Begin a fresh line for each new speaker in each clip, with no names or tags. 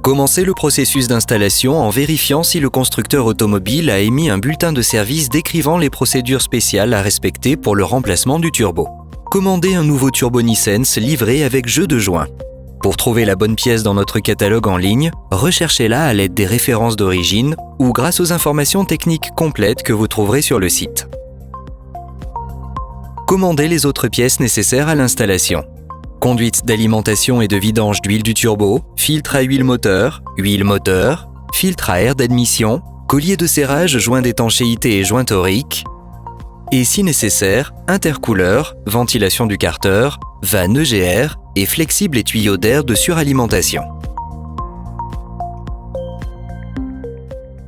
Commencez le processus d'installation en vérifiant si le constructeur automobile a émis un bulletin de service décrivant les procédures spéciales à respecter pour le remplacement du turbo. Commandez un nouveau turbo Nissens livré avec jeu de joint. Pour trouver la bonne pièce dans notre catalogue en ligne, recherchez-la à l'aide des références d'origine ou grâce aux informations techniques complètes que vous trouverez sur le site. Commandez les autres pièces nécessaires à l'installation. Conduite d'alimentation et de vidange d'huile du turbo, filtre à huile moteur, filtre à air d'admission, collier de serrage, joint d'étanchéité et joint torique, et si nécessaire, intercouleur, ventilation du carter, vanne EGR et flexible et tuyaux d'air de suralimentation.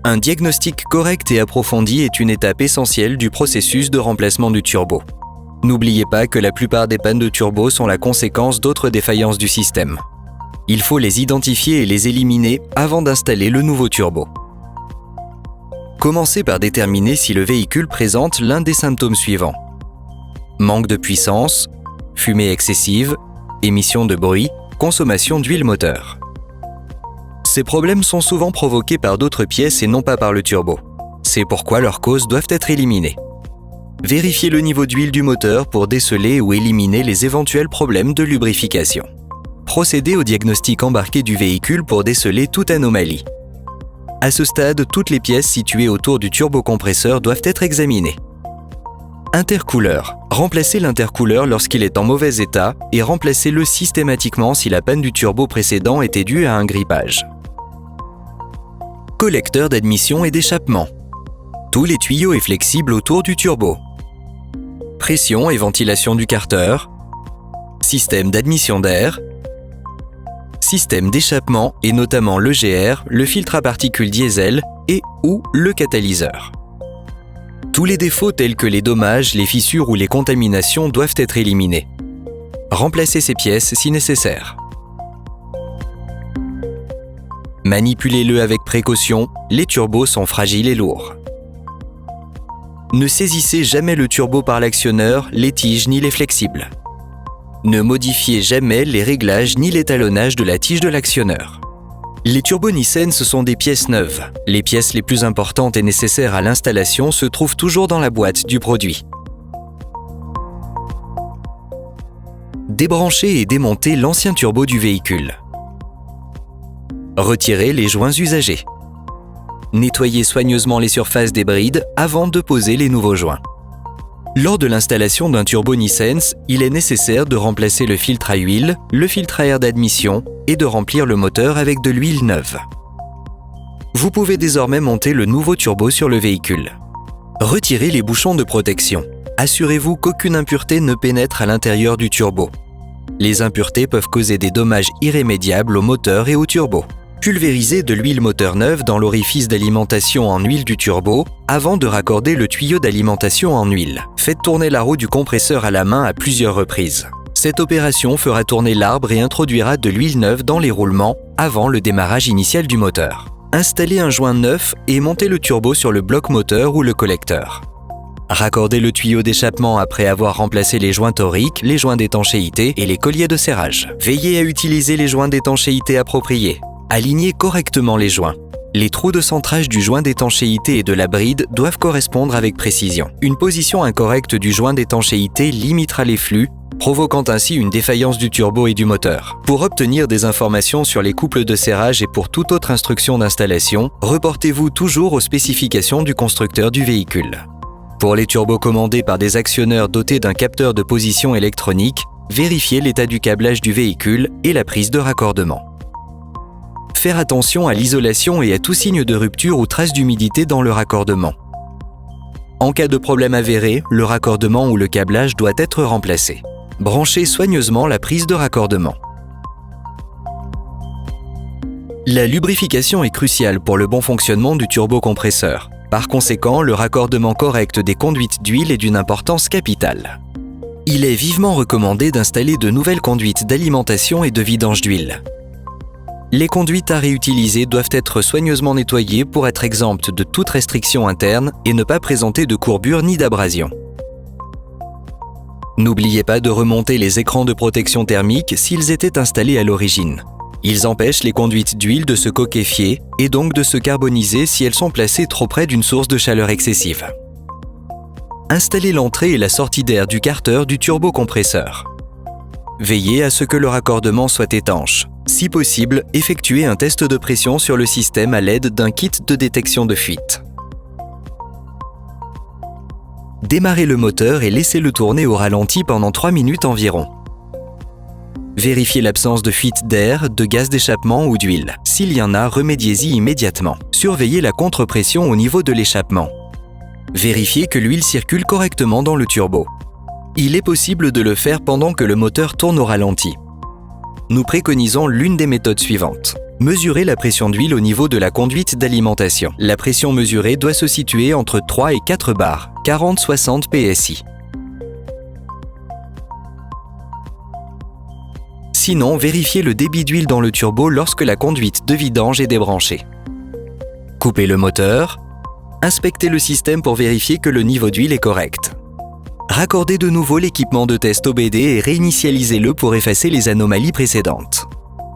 Un diagnostic correct et approfondi est une étape essentielle du processus de remplacement du turbo. N'oubliez pas que la plupart des pannes de turbo sont la conséquence d'autres défaillances du système. Il faut les identifier et les éliminer avant d'installer le nouveau turbo. Commencez par déterminer si le véhicule présente l'un des symptômes suivants. Manque de puissance, fumée excessive, émission de bruit, consommation d'huile moteur. Ces problèmes sont souvent provoqués par d'autres pièces et non pas par le turbo. C'est pourquoi leurs causes doivent être éliminées. Vérifiez le niveau d'huile du moteur pour déceler ou éliminer les éventuels problèmes de lubrification. Procédez au diagnostic embarqué du véhicule pour déceler toute anomalie. À ce stade, toutes les pièces situées autour du turbocompresseur doivent être examinées. Intercouleur. Remplacez l'intercouleur lorsqu'il est en mauvais état et remplacez-le systématiquement si la panne du turbo précédent était due à un grippage. Collecteur d'admission et d'échappement. Tous les tuyaux et flexibles autour du turbo. Pression et ventilation du carter. Système d'admission d'air. Système d'échappement et notamment l'EGR, le filtre à particules diesel et ou le catalyseur. Tous les défauts tels que les dommages, les fissures ou les contaminations doivent être éliminés. Remplacez ces pièces si nécessaire. Manipulez-le avec précaution, les turbos sont fragiles et lourds. Ne saisissez jamais le turbo par l'actionneur, les tiges ni les flexibles. Ne modifiez jamais les réglages ni l'étalonnage de la tige de l'actionneur. Les turbos Nissens sont des pièces neuves. Les pièces les plus importantes et nécessaires à l'installation se trouvent toujours dans la boîte du produit. Débranchez et démontez l'ancien turbo du véhicule. Retirez les joints usagés. Nettoyez soigneusement les surfaces des brides avant de poser les nouveaux joints. Lors de l'installation d'un turbo Nissens, il est nécessaire de remplacer le filtre à huile, le filtre à air d'admission et de remplir le moteur avec de l'huile neuve. Vous pouvez désormais monter le nouveau turbo sur le véhicule. Retirez les bouchons de protection. Assurez-vous qu'aucune impureté ne pénètre à l'intérieur du turbo. Les impuretés peuvent causer des dommages irrémédiables au moteur et au turbo. Pulvérisez de l'huile moteur neuve dans l'orifice d'alimentation en huile du turbo avant de raccorder le tuyau d'alimentation en huile. Faites tourner la roue du compresseur à la main à plusieurs reprises. Cette opération fera tourner l'arbre et introduira de l'huile neuve dans les roulements avant le démarrage initial du moteur. Installez un joint neuf et montez le turbo sur le bloc moteur ou le collecteur. Raccordez le tuyau d'échappement après avoir remplacé les joints toriques, les joints d'étanchéité et les colliers de serrage. Veillez à utiliser les joints d'étanchéité appropriés. Alignez correctement les joints. Les trous de centrage du joint d'étanchéité et de la bride doivent correspondre avec précision. Une position incorrecte du joint d'étanchéité limitera les flux, provoquant ainsi une défaillance du turbo et du moteur. Pour obtenir des informations sur les couples de serrage et pour toute autre instruction d'installation, reportez-vous toujours aux spécifications du constructeur du véhicule. Pour les turbos commandés par des actionneurs dotés d'un capteur de position électronique, vérifiez l'état du câblage du véhicule et la prise de raccordement. Faire attention à l'isolation et à tout signe de rupture ou trace d'humidité dans le raccordement. En cas de problème avéré, le raccordement ou le câblage doit être remplacé. Branchez soigneusement la prise de raccordement. La lubrification est cruciale pour le bon fonctionnement du turbocompresseur. Par conséquent, le raccordement correct des conduites d'huile est d'une importance capitale. Il est vivement recommandé d'installer de nouvelles conduites d'alimentation et de vidange d'huile. Les conduites à réutiliser doivent être soigneusement nettoyées pour être exemptes de toute restriction interne et ne pas présenter de courbure ni d'abrasion. N'oubliez pas de remonter les écrans de protection thermique s'ils étaient installés à l'origine. Ils empêchent les conduites d'huile de se coquéfier et donc de se carboniser si elles sont placées trop près d'une source de chaleur excessive. Installez l'entrée et la sortie d'air du carter du turbocompresseur. Veillez à ce que le raccordement soit étanche. Si possible, effectuez un test de pression sur le système à l'aide d'un kit de détection de fuite. Démarrez le moteur et laissez-le tourner au ralenti pendant 3 minutes environ. Vérifiez l'absence de fuite d'air, de gaz d'échappement ou d'huile. S'il y en a, remédiez-y immédiatement. Surveillez la contre-pression au niveau de l'échappement. Vérifiez que l'huile circule correctement dans le turbo. Il est possible de le faire pendant que le moteur tourne au ralenti. Nous préconisons l'une des méthodes suivantes. Mesurez la pression d'huile au niveau de la conduite d'alimentation. La pression mesurée doit se situer entre 3 et 4 bars, 40-60 PSI. Sinon, vérifiez le débit d'huile dans le turbo lorsque la conduite de vidange est débranchée. Coupez le moteur. Inspectez le système pour vérifier que le niveau d'huile est correct. Raccordez de nouveau l'équipement de test OBD et réinitialisez-le pour effacer les anomalies précédentes.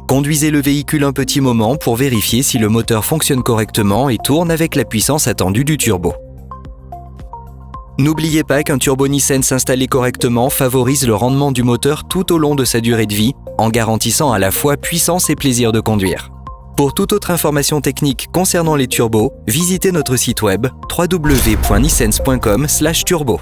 Conduisez le véhicule un petit moment pour vérifier si le moteur fonctionne correctement et tourne avec la puissance attendue du turbo. N'oubliez pas qu'un TurboNiSense installé correctement favorise le rendement du moteur tout au long de sa durée de vie, en garantissant à la fois puissance et plaisir de conduire. Pour toute autre information technique concernant les turbos, visitez notre site web www.nisense.com/turbo.